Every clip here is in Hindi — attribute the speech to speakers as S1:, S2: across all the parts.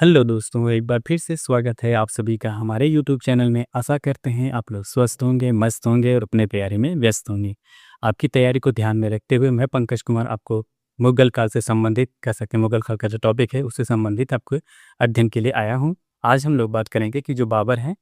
S1: हेलो दोस्तों, एक बार फिर से स्वागत है आप सभी का हमारे यूट्यूब चैनल में। आशा करते हैं आप लोग स्वस्थ होंगे, मस्त होंगे और अपने तैयारी में व्यस्त होंगे। आपकी तैयारी को ध्यान में रखते हुए मैं पंकज कुमार आपको मुगल काल से संबंधित कह सकते हैं, मुगल काल का जो टॉपिक है उससे संबंधित आपको अध्ययन के लिए आया हूँ। आज हम लोग बात करेंगे कि जो बाबर हैं,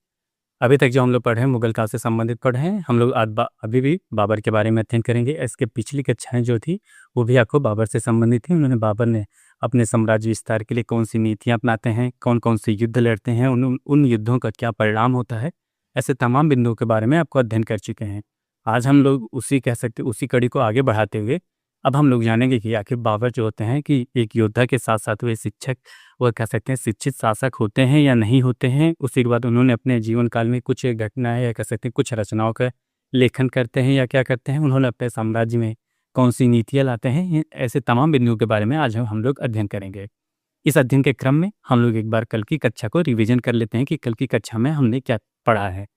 S1: अभी तक जो हम लोग पढ़े हैं मुगल काल से संबंधित पढ़े हैं। हम लोग आज अभी भी बाबर के बारे में अध्ययन करेंगे। इसके पिछली कक्षाएं जो थी वो भी आपको बाबर से संबंधित थी। उन्होंने बाबर ने अपने साम्राज्य विस्तार के लिए कौन सी नीतियां अपनाते हैं, कौन कौन से युद्ध लड़ते हैं, उन युद्धों का क्या परिणाम होता है, ऐसे तमाम बिंदुओं के बारे में आपको अध्ययन कर चुके हैं। आज हम लोग उसी कह सकते उसी कड़ी को आगे बढ़ाते हुए अब हम लोग जानेंगे कि आखिर बाबर जो होते हैं कि एक योद्धा के साथ साथ वे शिक्षक, वो कह सकते हैं शिक्षित शासक होते हैं या नहीं होते हैं। उसी के बाद उन्होंने अपने जीवन काल में कुछ घटनाएं या कह सकते हैं कुछ रचनाओं का लेखन करते हैं या क्या करते हैं, उन्होंने अपने साम्राज्य में कौन सी नीतियाँ लाते हैं, ऐसे तमाम बिंदुओं के बारे में आज हम लोग अध्ययन करेंगे। इस अध्ययन के क्रम में हम लोग एक बार कल की कक्षा को रिवीजन कर लेते हैं कि कल की कक्षा में हमने क्या पढ़ा है।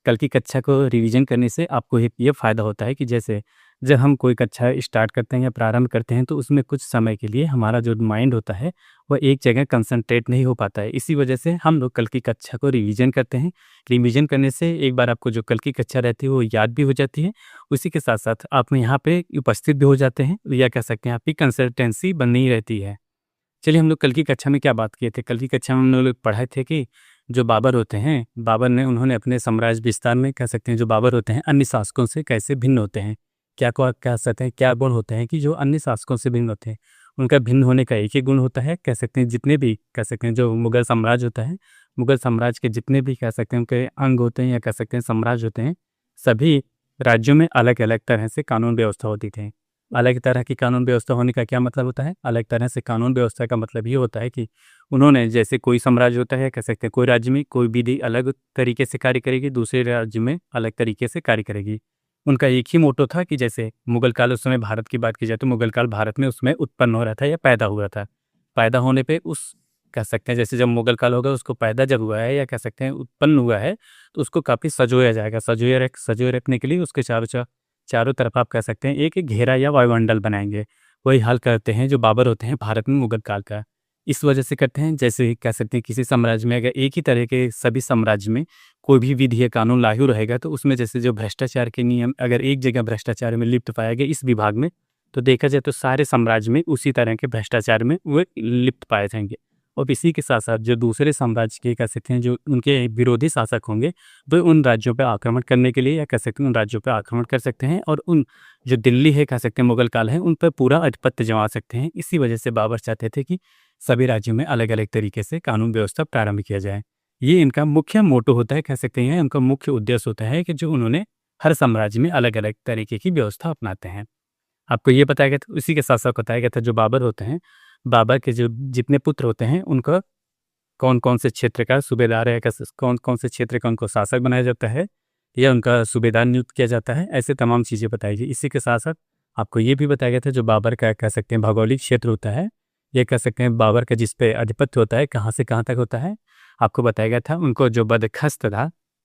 S1: कल की कक्षा को रिवीजन करने से आपको एक ये फ़ायदा होता है कि जैसे जब हम कोई कक्षा स्टार्ट करते हैं या प्रारंभ करते हैं तो उसमें कुछ समय के लिए हमारा जो माइंड होता है वह एक जगह कंसंट्रेट नहीं हो पाता है। इसी वजह से हम लोग कल की कक्षा को रिवीजन करते हैं। रिवीजन करने से एक बार आपको जो कल की कक्षा रहती है वो याद भी हो जाती है। उसी के साथ साथ आप यहाँ पे उपस्थित भी हो जाते हैं या कह सकते हैं आपकी कंसिस्टेंसी बनी रहती है। चलिए, हम लोग कल की कक्षा में क्या बात किए थे? कल की कक्षा में हम लोग पढ़े थे कि जो बाबर होते हैं, बाबर ने उन्होंने अपने साम्राज्य विस्तार में कह सकते हैं जो बाबर होते हैं अन्य शासकों से कैसे भिन्न होते हैं। क्या को कह सकते हैं क्या गुण होते हैं कि जो अन्य शासकों से भिन्न होते हैं। उनका भिन्न होने का एक ही गुण होता है, कह सकते हैं जितने भी कह सकते हैं जो मुगल साम्राज्य होता है, मुगल साम्राज्य के जितने भी कह सकते हैं उनके अंग होते हैं या कह सकते हैं साम्राज्य होते हैं, सभी राज्यों में अलग-अलग तरह से कानून व्यवस्था होती थी। अलग तरह की कानून व्यवस्था होने का क्या मतलब होता है? अलग तरह से कानून व्यवस्था का मतलब ये होता है कि उन्होंने जैसे कोई साम्राज्य होता है, कह सकते हैं कोई राज्य में कोई विधि अलग तरीके से कार्य करेगी, दूसरे राज्य में अलग तरीके से कार्य करेगी। उनका एक ही मोटो था कि जैसे मुगल काल, उस समय भारत की बात की जाए तो मुगल काल भारत में उसमें उत्पन्न हो रहा था या पैदा हुआ था। पैदा होने पे उस कह सकते हैं जैसे जब मुगल काल होगा उसको पैदा जब हुआ है या कह सकते हैं उत्पन्न हुआ है, तो उसको काफ़ी सँजोया जाएगा। सँजोए रखने के लिए उसके चारों तरफ आप कह सकते हैं एक घेरा या वायुमंडल बनाएँगे। वही हाल करते हैं जो बाबर होते हैं भारत में मुगल काल का। इस वजह से करते हैं जैसे कह सकते हैं किसी साम्राज्य में अगर एक ही तरह के सभी साम्राज्य में कोई भी विधि या कानून लागू रहेगा तो उसमें जैसे जो भ्रष्टाचार के नियम अगर एक जगह भ्रष्टाचार में लिप्त पाया गया इस विभाग में, तो देखा जाए तो सारे साम्राज्य में उसी तरह के भ्रष्टाचार में वो लिप्त पाए जाएँगे। और इसी के साथ-साथ जो दूसरे साम्राज्य के कह सकते हैं जो उनके विरोधी शासक होंगे, वो उन राज्यों पे आक्रमण करने के लिए या कह सकते हैं उन राज्यों पे आक्रमण कर सकते हैं और उन जो दिल्ली है कह सकते हैं मुगल काल है, उन पे पूरा आधिपत्य जमा सकते हैं। इसी वजह से बाबर चाहते थे कि सभी राज्यों में अलग-अलग तरीके से कानून व्यवस्था प्रारंभ किया जाए। ये इनका मुख्य मोटो होता है, कह सकते हैं उनका मुख्य उद्देश्य होता है कि जो उन्होंने हर साम्राज्य में अलग-अलग तरीके की व्यवस्था अपनाते हैं। आपको ये बताया गया था, उसी के साथ-साथ बताया गया था जो बाबर होते हैं, बाबर के जो जितने पुत्र होते हैं उनका कौन-कौन से क्षेत्र का सूबेदार है, कैसे कौन-कौन से क्षेत्र का उनको शासक बनाया जाता है या उनका सूबेदार नियुक्त किया जाता है, ऐसे तमाम चीज़ें बताई गई। इसी के साथ-साथ आपको ये भी बताया गया था जो बाबर का कह सकते हैं भौगोलिक क्षेत्र होता है, ये कह सकते हैं बाबर का जिस पे आधिपत्य होता है, कहाँ से कहाँ तक होता है, आपको बताया गया था। उनको जो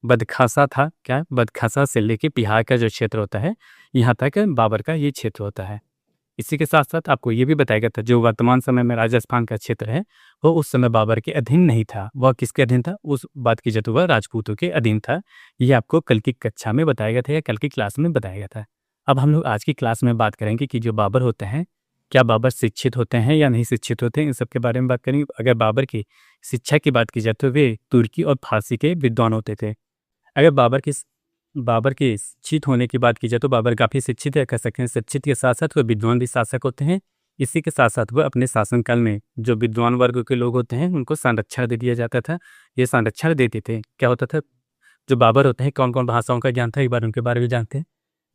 S1: बदखासा था, क्या बदखासा से लेके बिहार का जो क्षेत्र होता है, यहाँ तक बाबर का ये क्षेत्र होता है। इसी के साथ-साथ आपको ये भी बताया गया था जो वर्तमान समय में राजस्थान का क्षेत्र है, वो उस समय बाबर के अधीन नहीं था। वह किसके अधीन था? उस बात की जाए तो वह राजपूतों के अधीन था। ये आपको कल की कक्षा में बताया गया था या कल की क्लास में बताया गया था। अब हम लोग आज की क्लास में बात करेंगे कि जो बाबर होते हैं, क्या बाबर शिक्षित होते हैं या नहीं शिक्षित होते हैं? इन सब के बारे में बात करेंगे। अगर बाबर की शिक्षा की बात की जाए तो वे तुर्की और फारसी के विद्वान होते थे। अगर बाबर के शिक्षित होने की बात की जाए तो बाबर काफ़ी शिक्षित है, कह सकते हैं शिक्षित के साथ-साथ वह विद्वान भी शासक होते हैं। इसी के साथ-साथ वह अपने शासनकाल में जो विद्वान वर्ग के लोग होते हैं उनको संरक्षण दे दिया जाता था। ये संरक्षण देते थे, क्या होता था? जो बाबर होते हैं कौन-कौन भाषाओं का ज्ञान था एक बार उनके बारे में जानते हैं।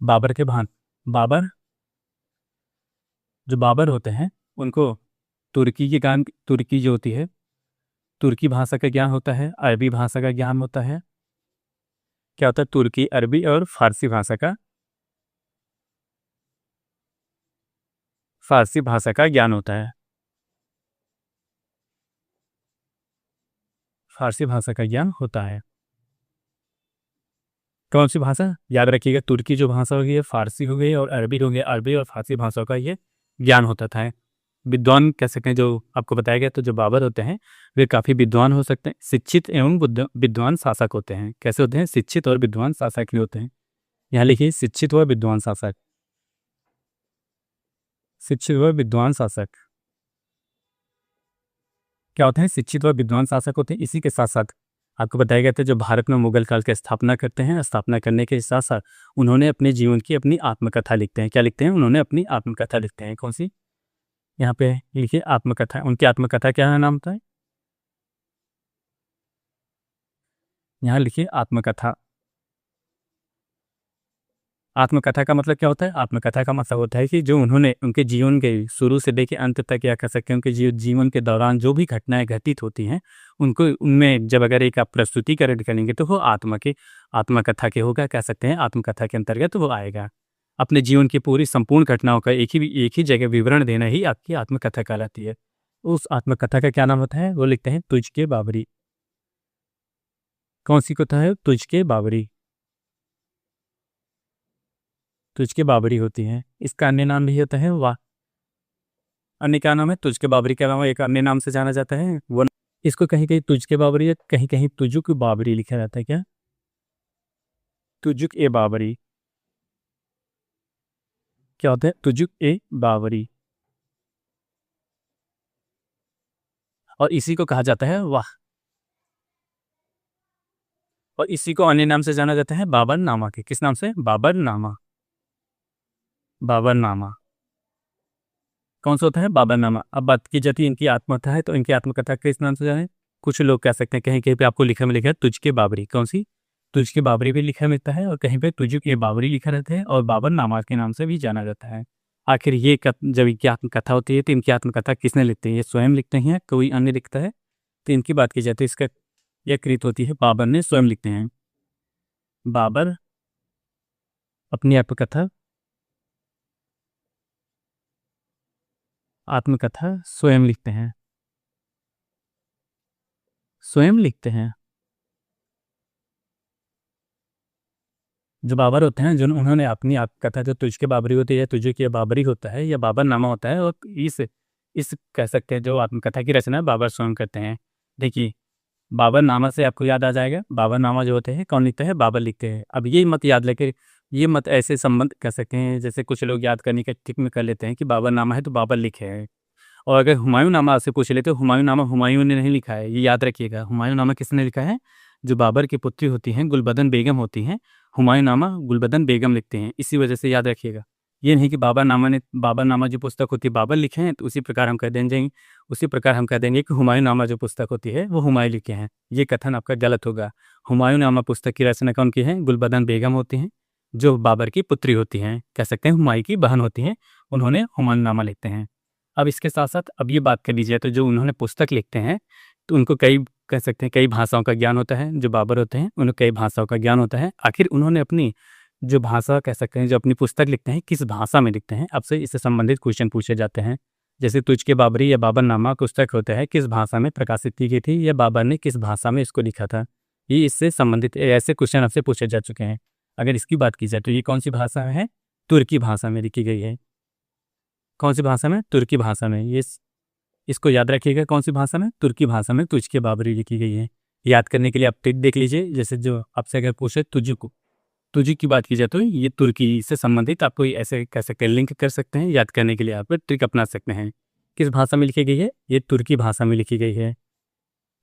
S1: बाबर के भान बाबर जो बाबर होते हैं उनको तुर्की जो होती है, तुर्की भाषा का ज्ञान होता है, अरबी भाषा का ज्ञान होता है। क्या होता है? तुर्की, अरबी और फारसी भाषा का ज्ञान होता है। फारसी भाषा का ज्ञान होता है। कौन सी भाषा? याद रखिएगा, तुर्की जो भाषा होगी ये फारसी हो गई और अरबी हो गई। अरबी और फारसी भाषाओं का ये ज्ञान होता था। विद्वान कह सकते हैं, जो आपको बताया गया, तो जो बाबर होते हैं वे काफ़ी विद्वान हो सकते हैं, शिक्षित एवं विद्वान शासक होते हैं। कैसे होते हैं? शिक्षित और विद्वान शासक भी होते हैं। यहाँ लिखिए शिक्षित व विद्वान शासक, शिक्षित व विद्वान शासक क्या होते हैं? शिक्षित व विद्वान शासक होते हैं। इसी के साथ साथ आपको बताया गया था, जो भारत में मुगल काल की स्थापना करते हैं, स्थापना करने के साथ साथ उन्होंने अपने जीवन की अपनी आत्मकथा लिखते हैं। क्या लिखते हैं? उन्होंने अपनी आत्मकथा लिखते हैं। कौन सी? यहाँ पे लिखिए आत्मकथा। उनकी आत्मकथा क्या नाम था? यहाँ लिखिए आत्मकथा। आत्मकथा का मतलब क्या होता है? आत्मकथा का मतलब होता है कि जो उन्होंने उनके जीवन के शुरू से लेके अंत तक, या कह सकते हैं उनके जीवन के दौरान जो भी घटनाएं घटित होती हैं, उनको उनमें जब अगर एक आप प्रस्तुतिकरण करेंगे तो वो आत्मकथा के होगा, कह सकते हैं आत्मकथा के अंतर्गत वो आएगा। अपने जीवन की पूरी संपूर्ण घटनाओं का एक ही जगह विवरण देना ही आपकी आत्मकथा कहलाती है। उस आत्मकथा का क्या नाम होता है? वो लिखते हैं तुझ के बाबरी। कौन सी कथा है? तुझ के बाबरी। तुझ के बाबरी होती है। इसका अन्य नाम भी होता है वाह। अन्य क्या नाम है? तुझ के बाबरी के अलावा एक अन्य नाम से जाना जाता है वो। इसको कहीं कहीं तुझ के बाबरी या कहीं कहीं तुजुक बाबरी लिखा जाता है। क्या? तुजुक ए बाबरी। क्या होता है? तुजुक ए बाबरी। और इसी को कहा जाता है वाह। और इसी को अन्य नाम से जाना जाता है बाबरनामा के। किस नाम से? बाबरनामा। बाबरनामा कौन सा होता है? बाबरनामा। अब बात की जाती है इनकी आत्मकथा है, तो इनकी आत्मकथा किस नाम से जाने? कुछ लोग कह सकते हैं, कहीं कहीं पे आपको लिखा में लिखा है तुझ के बाबरी। कौन सी? तुझ के बाबरी भी लिखा मिलता है, और कहीं पे तुझ के बाबरी लिखा रहता है, और बाबरनामा के नाम से भी जाना जाता है। आखिर ये जब इनकी आत्मकथा होती है, तो इनकी आत्मकथा किसने लिखती है? ये स्वयं लिखते हैं या कोई अन्य लिखता है? तो इनकी बात की जाती है, इसका यह कृत होती है बाबर ने स्वयं लिखते हैं। बाबर अपनी आत्मकथा स्वयं लिखते हैं। स्वयं लिखते हैं। जो बाबर होते हैं, जो उन्होंने अपनी आत्मकथा, जो तुझ के बाबरी होती है, तुझे की बाबरी होता है या बाबरनामा होता है, और इस कह सकते हैं जो आत्मकथा की रचना बाबर स्वयं करते हैं। देखिए, बाबरनामा से आपको याद आ जाएगा, बाबरनामा जो होते हैं कौन लिखते हैं? बाबर लिखते हैं। अब ये मत याद लेके, ये मत ऐसे संबंध कह सकते हैं, जैसे कुछ लोग याद करने के टिक में कर लेते हैं कि बाबरनामा है तो बाबर लिखे हैं। और अगर हुमायूं नामा आपसे पूछ लेते, तो हुमायूं नामा हुमायूं ने नहीं लिखा है, ये याद रखिएगा। हुमायूं नामा किसने लिखा है? जो बाबर की पुत्री होती हैं, गुलबदन बेगम होती हैं, हुमायूं नामा गुलबदन बेगम लिखते हैं। इसी वजह से याद रखिएगा। ये नहीं कि बाबरनामा जो पुस्तक होती है बाबर लिखे हैं, तो उसी प्रकार हम कह देंगे कि हुमायूं नामा जो पुस्तक होती है वो हुमायूं लिखे हैं। ये कथन आपका गलत होगा। हुमायूं नामा पुस्तक की रचना कौन की है? गुलबदन बेगम होती हैं, जो बाबर की पुत्री होती हैं, कह सकते हैं हुमायूं की बहन होती हैं। उन्होंने हुमायूं नामा लिखते हैं। अब इसके साथ-साथ अब ये बात कर लीजिए, तो जो उन्होंने पुस्तक लिखते हैं, तो उनको कई कह सकते हैं कई भाषाओं का ज्ञान होता है। जो बाबर होते हैं, उन्हें कई भाषाओं का ज्ञान होता है। आखिर उन्होंने अपनी जो भाषा कह सकते हैं, जो अपनी पुस्तक लिखते हैं, किस भाषा में लिखते हैं? आपसे इससे संबंधित क्वेश्चन पूछे जाते हैं। जैसे तुझ के बाबरी या बाबरनामा पुस्तक होता है, किस भाषा में प्रकाशित की गई थी, या बाबर ने किस भाषा में इसको लिखा था? ये इससे संबंधित ऐसे क्वेश्चन आपसे पूछे जा चुके हैं। अगर इसकी बात की जाए, तो ये कौन-सी भाषा में है? तुर्की भाषा में लिखी गई है। कौन-सी भाषा में? तुर्की भाषा में। इसको याद रखिएगा, कौन-सी भाषा में? तुर्की भाषा में तुझ के बाबरी लिखी गई है। याद करने के लिए आप ट्रिक देख लीजिए, जैसे जो आपसे अगर पूछे तुझ की बात की जाए, तो ये तुर्की से संबंधित आप कोई ऐसे कह सकते हैं, लिंक कर सकते हैं। याद करने के लिए आप ट्रिक अपना सकते हैं। किस भाषा में लिखी गई है? ये तुर्की भाषा में लिखी गई है।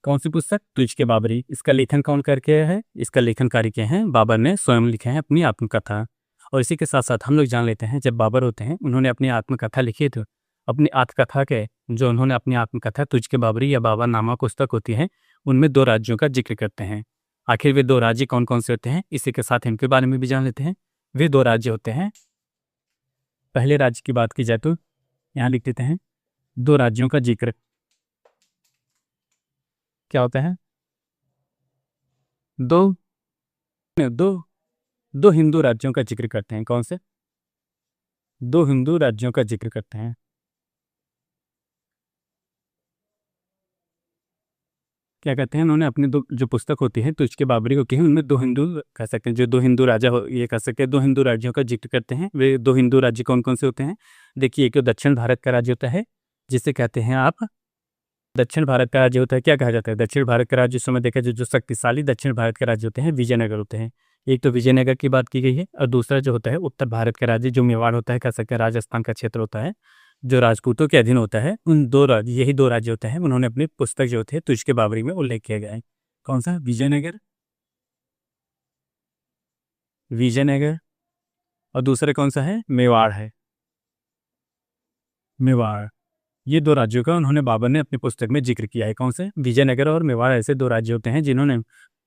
S1: कौन-सी पुस्तक? तुझ के बाबरी। इसका लेखन कौन करके है? इसका लेखनकारी के हैं बाबर ने स्वयं लिखे हैं अपनी आत्मकथा। और इसी के साथ-साथ हम लोग जान लेते हैं, जब बाबर होते हैं, उन्होंने अपनी आत्मकथा लिखी, तो अपनी आत्मकथा के जो उन्होंने अपनी आत्मकथा तुझ के बाबरी या बाबरनामा पुस्तक होती है, उनमें 2 राज्यों का ज़िक्र करते हैं। आखिर वे 2 राज्य कौन-कौन से होते हैं? इसी के साथ इनके बारे में भी जान लेते हैं। वे 2 राज्य होते हैं। पहले राज्य की बात की जाए, तो यहाँ लिख देते हैं 2 राज्यों का ज़िक्र। क्या होता है? 2 2 2 हिंदू राज्यों का ज़िक्र करते हैं। कौन से? 2 हिंदू राज्यों का ज़िक्र करते हैं। क्या कहते हैं? उन्होंने अपनी 2 जो पुस्तक होती है तुझ के बाबरी को की है, उनमें 2 हिंदू कह सकते हैं, जो 2 हिंदू राजा हो, ये कह सकते हैं 2 हिंदू राज्यों का ज़िक्र करते हैं। वे 2 हिंदू राज्य कौन-कौन से होते हैं? देखिए, एक तो दक्षिण भारत का राज्य होता है, जिसे कहते हैं आप दक्षिण भारत का राज्य होता है, क्या कहा जाता है? दक्षिण भारत का राज्य, इस समय देखा जो शक्तिशाली दक्षिण भारत के राज्य होते हैं विजयनगर होते हैं। एक तो विजयनगर की बात की गई है, और दूसरा जो होता है उत्तर भारत का राज्य जो मेवाड़ होता है, कह सकते हैं राजस्थान का क्षेत्र होता है, जो राजपूतों के अधीन होता है। उन दो राज्य, यही दो राज्य होते हैं, उन्होंने अपनी पुस्तक जो थे तुझके बाबरी में उल्लेख किया गया है। कौन सा? विजयनगर, विजयनगर, और दूसरा कौन सा है? मेवाड़ है, मेवाड़। ये दो राज्यों का उन्होंने बाबर ने अपनी पुस्तक में जिक्र किया है। कौन से? विजयनगर और मेवाड़ ऐसे दो राज्य होते हैं जिन्होंने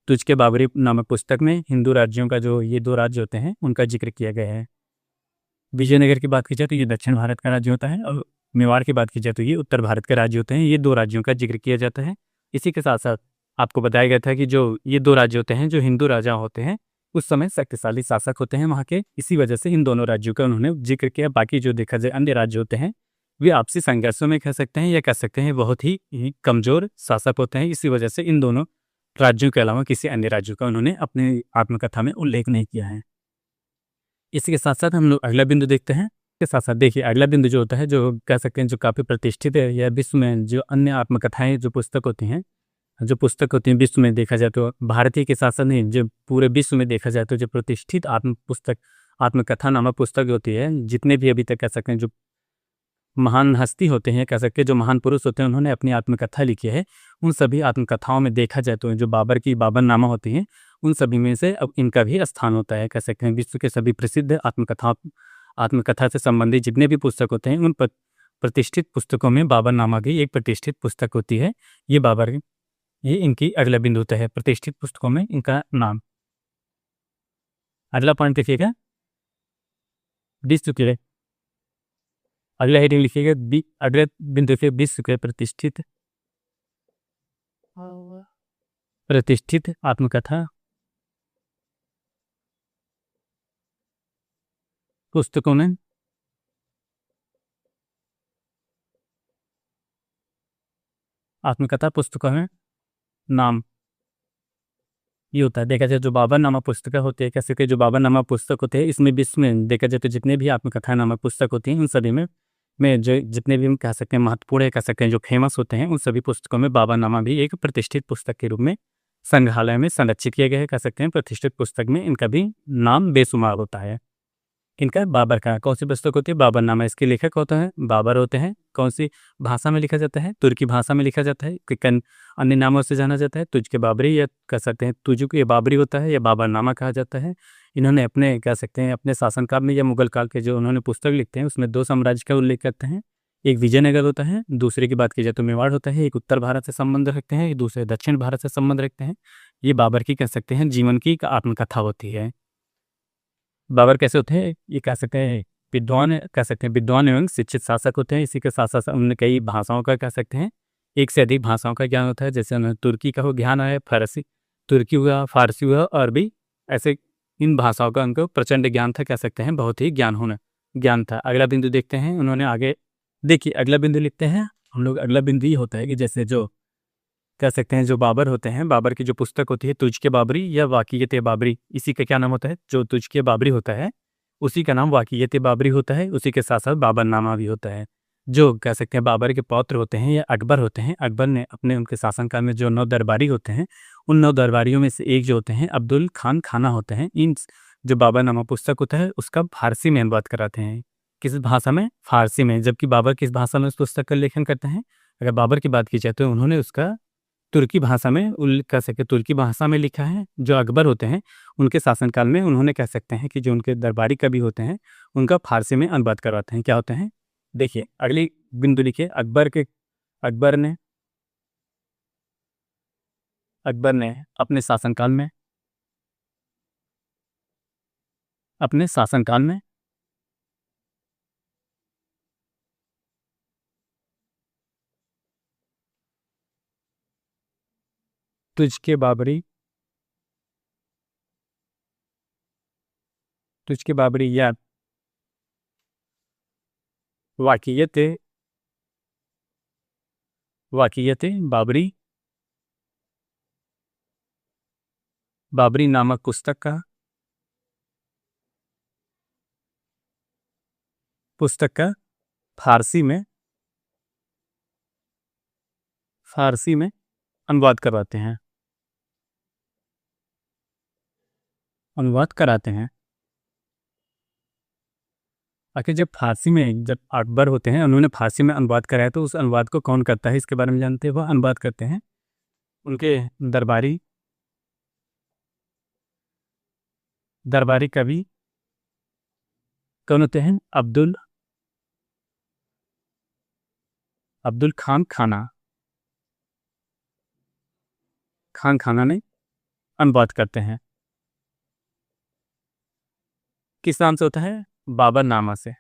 S1: तुझके बाबरी नामक पुस्तक में हिंदू राज्यों का जो ये दो राज्य होते हैं उनका जिक्र किया गया है। विजयनगर की बात की जाए तो ये दक्षिण भारत का राज्य होता है, और मेवाड़ की बात की जाए तो ये उत्तर भारत के राज्य होते हैं। ये दो राज्यों का जिक्र किया जाता है। इसी के साथ साथ आपको बताया गया था कि जो ये दो राज्य होते हैं, जो हिंदू राजा होते हैं, उस समय शक्तिशाली शासक होते हैं वहाँ के, इसी वजह से इन दोनों राज्यों का उन्होंने जिक्र किया। बाकी जो देखा जाए अन्य राज्य होते हैं, वे आपसी संघर्षों में कह सकते हैं, या कह सकते हैं बहुत ही कमजोर शासक होते हैं। इसी वजह से इन दोनों राज्यों के अलावा किसी अन्य राज्यों का उन्होंने अपनी आत्मकथा में उल्लेख नहीं किया है। इसी के साथ साथ हम लोग अगला बिंदु देखते हैं। इसके साथ साथ देखिए अगला बिंदु जो होता है, जो कह सकते हैं जो काफ़ी प्रतिष्ठित है, या विश्व में जो अन्य आत्मकथाएं जो पुस्तक होती हैं, जो पुस्तक होती हैं विश्व में देखा जाए तो भारतीय के साथ साथ नहीं, जो पूरे विश्व में देखा जाए तो जो प्रतिष्ठित आत्मकथा नामक पुस्तक होती है, जितने भी अभी तक कह सकते हैं जो महान हस्ती होते हैं, कह सकते हैं जो महान पुरुष होते हैं, उन्होंने अपनी आत्मकथा लिखी है। उन सभी आत्मकथाओं में देखा जाए तो जो बाबरनामा होती हैं, उन सभी में से अब इनका भी स्थान होता है। कह सकते हैं विश्व के सभी प्रसिद्ध आत्मकथा से संबंधित जितने भी पुस्तक होते हैं, उन प्रतिष्ठित पुस्तकों में बाबरनामा भी एक प्रतिष्ठित पुस्तक होती है। ये इनकी अगला बिंदु होता है, प्रतिष्ठित पुस्तकों में इनका नाम। अगला पॉइंट देखिएगा, विश्व के, अगला हेडिंग लिखिएगा, अगले बिंदु के विश्व के प्रतिष्ठित आत्मकथा पुस्तकों में नाम। ये होता है देखा जाए जो बाबरनामा पुस्तक होती है, कैसे कि जो बाबरनामा पुस्तक होते हैं, इसमें विश्व में देखा जाए तो जितने भी आत्मकथा नामक पुस्तक होती हैं, उन सभी में जो जितने भी हम कह सकते हैं महत्वपूर्ण है, कह सकते हैं जो फेमस होते हैं, उन सभी पुस्तकों में बाबरनामा भी एक प्रतिष्ठित पुस्तक के रूप में संग्रहालय में संरक्षित किया गया है। कह सकते हैं प्रतिष्ठित पुस्तक में इनका भी नाम बेशुमार होता है। इनका बाबर का कौन सी पुस्तक होती है? बाबरनामा। इसके लेखक होता है बाबर होते हैं। कौन सी भाषा में लिखा जाता है? तुर्की भाषा में लिखा जाता है। अन्य नामों से जाना जाता है, तुझके बाबरी, या कह सकते हैं तुझको ये बाबरी होता है, या बाबरनामा कहा जाता है। इन्होंने अपने कह सकते हैं अपने शासनकाल में या मुगल काल के जो उन्होंने पुस्तक लिखते हैं, उसमें दो साम्राज्य का उल्लेख करते हैं। एक विजयनगर होता है, दूसरे की बात की जाए तो मेवाड़ होता है। एक उत्तर भारत से संबंध रखते हैं, दूसरे दक्षिण भारत से संबंध रखते हैं। ये बाबर की कह सकते हैं जीवन की आत्मकथा होती है। बाबर कैसे होते हैं? ये कह सकते हैं विद्वान एवं शिक्षित शासक होते हैं। इसी के साथ साथ उन्हें कई भाषाओं का कह सकते हैं एक से अधिक भाषाओं का ज्ञान होता है। जैसे उन्हें तुर्की का हो ज्ञान है, तुर्की हुआ, फारसी हुआ, अरबी, ऐसे इन भाषाओं का उनको प्रचंड ज्ञान था, कह सकते हैं बहुत ही ज्ञान था। अगला बिंदु देखते हैं उन्होंने आगे। देखिए अगला बिंदु लिखते हैं हम लोग। अगला बिंदु ये होता है कि जैसे जो कह सकते हैं जो बाबर होते हैं, बाबर की जो पुस्तक होती है तुझके बाबरी या वाक़ियत बाबरी, इसी का क्या नाम होता है? जो तुझके बाबरी होता है उसी का नाम वाक़ियत बाबरी होता है। उसी के साथ साथ बाबरनामा भी होता है। जो कह सकते हैं बाबर के पौत्र होते हैं या अकबर होते हैं, अकबर ने अपने उनके शासनकाल में जो 9 दरबारी होते हैं, उन 9 दरबारियों में से एक जो होते हैं अब्दुल खान खाना होते हैं। इन जो बाबरनामा पुस्तक होता है उसका फारसी में अनुवाद कराते हैं। किस भाषा में? फारसी में। जबकि बाबर किस भाषा में उस पुस्तक का लेखन करते हैं? अगर बाबर की बात की जाए तो उन्होंने उसका तुर्की भाषा में उल्लेख कह सकते तुर्की भाषा में लिखा है। जो अकबर होते हैं उनके शासनकाल में उन्होंने कह सकते हैं कि जो उनके दरबारी कवि होते हैं उनका फारसी में अनुवाद करवाते हैं। क्या होते हैं? देखिए अगली बिंदु लिखिए। अकबर ने अपने शासनकाल में तुझके बाबरी या वाक़ियत बाबरी नामक पुस्तक का फारसी में फारसी में अनुवाद करवाते हैं, अनुवाद कराते हैं। आखिर जब अकबर होते हैं उन्होंने फारसी में अनुवाद कराया तो उस अनुवाद को कौन करता है इसके बारे में जानते हैं? वह अनुवाद करते हैं उनके दरबारी कवि कौन होते हैं? अब्दुल खान खाना ने अनुवाद करते हैं। किस नाम से होता है? बाबर नामा से।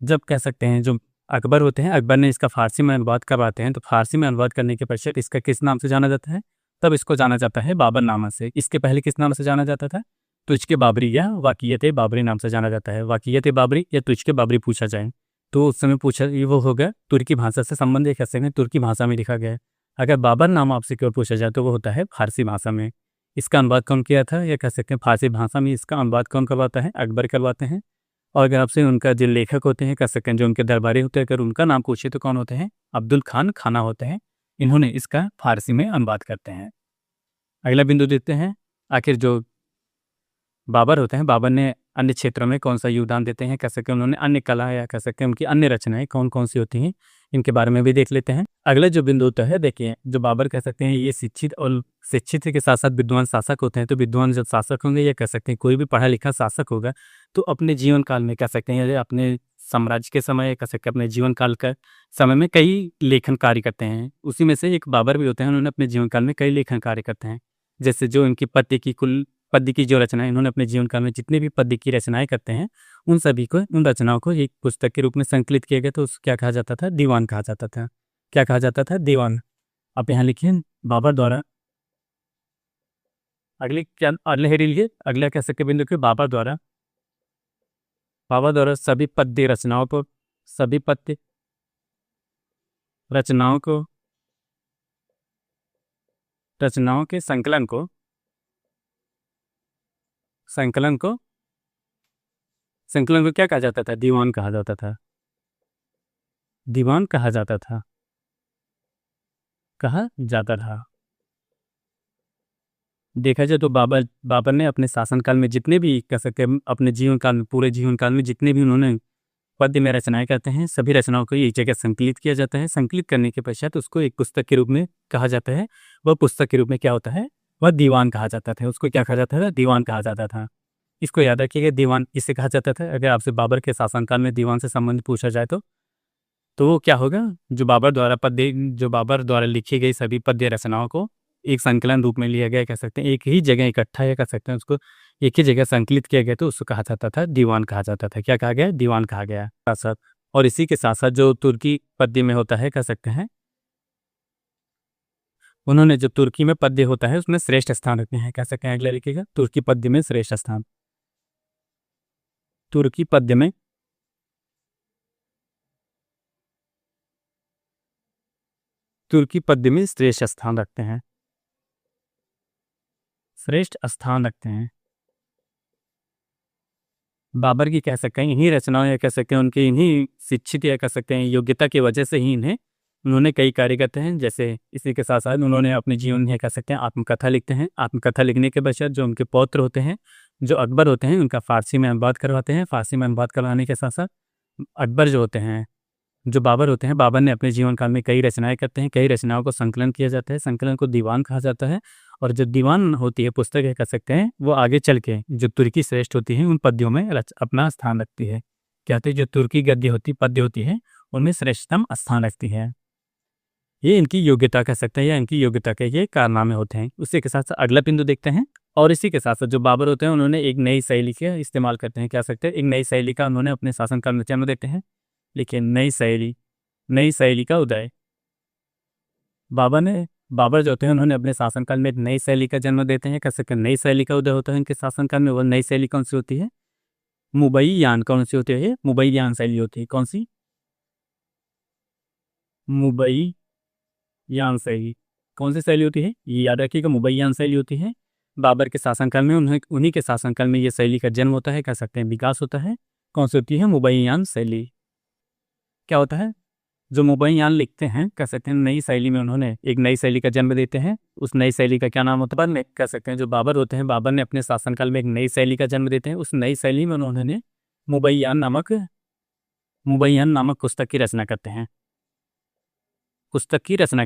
S1: जब कह सकते हैं जो अकबर होते हैं, अकबर ने इसका फारसी में अनुवाद करवाते हैं, तो फारसी में अनुवाद करने के पश्चात इसका किस नाम से जाना जाता है? तब इसको जाना जाता है बाबर नामा से। इसके पहले किस नाम से जाना जाता था? तुझके बाबरी या वाक़ियत बाबरी नाम से जाना जाता है। वाक़ियत बाबरी या तुझके बाबरी पूछा जाए तो उस समय पूछा ये वो हो गया तुर्की भाषा से संबंध कह सकते हैं, तुर्की भाषा में लिखा गया है। अगर बाबर नामा आपसे क्यों पूछा जाए तो वो होता है फारसी भाषा में। इसका अनुवाद कौन किया था? या कह सकते हैं फारसी भाषा में इसका अनुवाद कौन करवाता है? अकबर करवाते हैं। और अगर आपसे उनका जो लेखक होते हैं, कह सकते हैं जो उनके दरबारी होते हैं, अगर उनका नाम पूछे तो कौन होते हैं? अब्दुल खाना होते हैं। इन्होंने इसका फारसी में अनुवाद करते हैं। अगला बिंदु देखते हैं, आखिर जो बाबर होते हैं, बाबर ने अन्य क्षेत्रों में कौन सा योगदान देते हैं? कह सकते हैं उन्होंने अन्य कला या कह सकते हैं उनकी अन्य रचनाएं कौन कौन सी होती हैं, इनके बारे में भी देख लेते हैं। अगला जो बिंदु होता है, देखिए जो बाबर कह सकते हैं ये शिक्षित के साथ साथ विद्वान शासक होते हैं। तो विद्वान जब शासक होंगे या कह सकते हैं कोई भी पढ़ा लिखा शासक होगा तो अपने जीवन काल में कह सकते हैं अपने साम्राज्य के समय कह सकते हैं अपने जीवन काल का समय में कई लेखन कार्य करते हैं। उसी में से एक बाबर भी होते हैं, उन्होंने अपने जीवन काल में कई लेखन कार्य करते हैं। जैसे जो इनकी पद्य की जो रचनाएं इन्होंने अपने जीवन काल में जितने भी पद्य की रचनाएं करते हैं उन सभी को उन रचनाओं को एक पुस्तक के रूप में संकलित किया गया। तो उसको क्या कहा जाता था? दीवान कहा जाता था। क्या कहा जाता था? दीवान। आप यहाँ लिखिए बाबर द्वारा अगले हेडी लिए अगला कह सकते बिंदु के बाबर द्वारा सभी पद्य रचनाओं के संकलन को क्या कहा जाता था? दीवान कहा जाता था। कहा जाता था। देखा जाए तो बाबर ने अपने शासनकाल में जितने भी कह सकते हैं अपने जीवन काल में पूरे जीवन काल में जितने भी उन्होंने पद्य में रचनाएं करते हैं सभी रचनाओं को एक जगह संकलित किया जाता है। संकलित करने के पश्चात उसको एक पुस्तक के रूप में कहा जाता है। वह पुस्तक के रूप में क्या होता है? वह दीवान कहा जाता था। उसको क्या कहा जाता था? दीवान कहा जाता था। इसको याद रखिएगा, दीवान इसे कहा जाता था। अगर आपसे बाबर के शासनकाल में दीवान से संबंध पूछा जाए तो वो क्या होगा? जो बाबर द्वारा लिखी गई सभी पद्य रचनाओं को एक संकलन रूप में लिया गया, कह सकते हैं एक ही जगह इकट्ठा या कह सकते हैं उसको एक ही जगह संकलित किया गया तो उसको कहा जाता था दीवान कहा जाता था। क्या कहा गया? दीवान कहा गया। साथ और इसी के साथ साथ जो तुर्की पद्य में होता है, कह सकते हैं उन्होंने जो तुर्की में पद्य होता है उसमें श्रेष्ठ स्थान रखते हैं। कह सकते हैं अगला लिखिएगा तुर्की पद्य में श्रेष्ठ स्थान। तुर्की पद्य में श्रेष्ठ स्थान रखते हैं। बाबर की कह सकते हैं इन्हीं रचनाओं या कह सकते हैं उनके इन्हीं शिक्षित या कह सकते हैं योग्यता की वजह से ही उन्होंने कई कार्य करते हैं। जैसे इसी के साथ साथ उन्होंने अपने जीवन में कह सकते हैं आत्मकथा लिखते हैं। आत्मकथा लिखने के पश्चात जो उनके पौत्र होते हैं जो अकबर होते हैं उनका फारसी में अनुवाद करवाते हैं। फारसी में अनुवाद करवाने के साथ साथ अकबर जो होते हैं जो बाबर होते हैं, बाबर ने अपने जीवन काल में कई रचनाएं करते हैं। कई रचनाओं को संकलन किया जाता है। संकलन को दीवान कहा जाता है। और जो दीवान होती है पुस्तक है कह सकते हैं वो आगे चल के जो तुर्की श्रेष्ठ होती है उन पद्यों में अपना स्थान रखती है। क्या होती है? जो तुर्की पद्य होती है उनमें श्रेष्ठतम स्थान रखती है। ये इनकी योग्यता कह सकते हैं या इनकी योग्यता के ये कारनामे होते हैं। उसी के साथ साथ अगला बिंदु देखते हैं। और इसी के साथ साथ जो बाबर होते हैं उन्होंने एक नई शैली का इस्तेमाल करते हैं। क्या सकते हैं? एक नई शैली का उन्होंने अपने शासनकाल में जन्म देते हैं। लेकिन नई शैली का उदय बाबर जो होते हैं उन्होंने अपने शासनकाल में एक नई शैली का जन्म देते हैं। कह सकते हैं नई शैली का उदय होता है उनके शासनकाल में। वो नई शैली कौन सी होती है? मुबैयान। कौन सी होती है? मुबैयान शैली होती है। कौन सी? मुबैयान शैली। कौन सी शैली होती है? ये याद रखिएगा, मुबैयान शैली होती है। बाबर के शासनकाल में उन्हीं के शासनकाल में ये शैली का जन्म होता है, कह सकते हैं विकास होता है। कौन सी होती है? मुबैयान शैली। क्या होता है? जो मुबैयान लिखते हैं, कह सकते हैं नई शैली में उन्होंने एक नई शैली का जन्म देते हैं। उस नई शैली का क्या नाम होता है? में कह सकते हैं जो बाबर होते हैं, बाबर ने अपने शासनकाल में एक नई शैली का जन्म देते हैं। उस नई शैली में उन्होंने मुबैयान नामक पुस्तक की रचना करते हैं। पुस्तक की रचना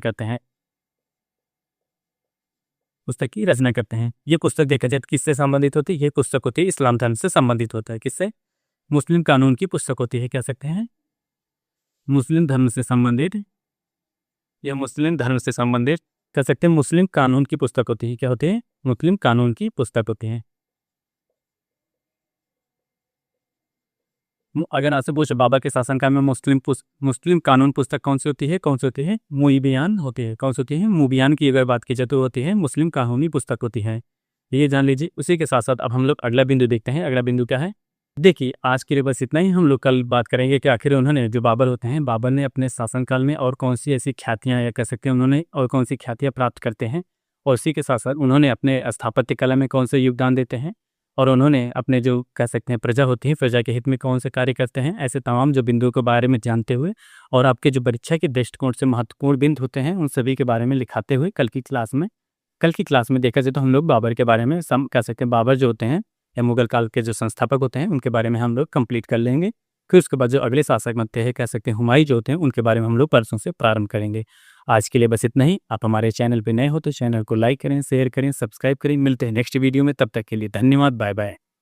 S1: करते हैं। ये पुस्तक देखा जाए तो किससे संबंधित होती है? ये पुस्तक होती है इस्लाम धर्म से संबंधित होता है। किससे? मुस्लिम कानून की पुस्तक होती है। कह सकते हैं मुस्लिम धर्म से संबंधित, यह मुस्लिम धर्म से संबंधित कह सकते हैं मुस्लिम कानून की पुस्तक होती है। क्या होती है? मुस्लिम कानून की पुस्तक होती है। अगर आपसे पूछे बाबर के शासनकाल में मुस्लिम कानून पुस्तक कौन सी होती है? कौन सी होती है? मुइबियान होती है। कौन सी होती है? मुबियान की अगर बात की जाए तो होती है मुस्लिम कानूनी पुस्तक होती है। ये जान लीजिए। उसी के साथ साथ अब हम लोग अगला बिंदु देखते हैं। अगला बिंदु क्या है? देखिए, आज के लिए बस इतना ही। हम लोग कल बात करेंगे कि आखिर उन्होंने जो बाबर होते हैं, बाबर ने अपने शासनकाल में और कौन सी ऐसी ख्यातियाँ या कह सकते हैं उन्होंने और कौन सी ख्यातियाँ प्राप्त करते हैं, और इसी के साथ साथ उन्होंने अपने स्थापत्य कला में कौन से योगदान देते हैं, और उन्होंने अपने जो कह सकते हैं प्रजा होती है, प्रजा के हित में कौन से कार्य करते हैं। ऐसे तमाम जो बिंदुओं के बारे में जानते हुए और आपके जो परीक्षा के दृष्टिकोण से महत्वपूर्ण बिंदु होते हैं, उन सभी के बारे में लिखाते हुए कल की क्लास में देखा जाए तो हम लोग बाबर के बारे में कह सकते हैं बाबर जो होते हैं या मुगल काल के जो संस्थापक होते हैं उनके बारे में हम लोग कंप्लीट कर लेंगे। फिर उसके बाद जो अगले शासक बनते हैं, कह सकते हैं हुमायूं जो होते हैं, उनके बारे में हम लोग परसों से प्रारंभ करेंगे। आज के लिए बस इतना ही। आप हमारे चैनल पर नए हो तो चैनल को लाइक करें, शेयर करें, सब्सक्राइब करें। मिलते हैं नेक्स्ट वीडियो में। तब तक के लिए धन्यवाद। Bye bye.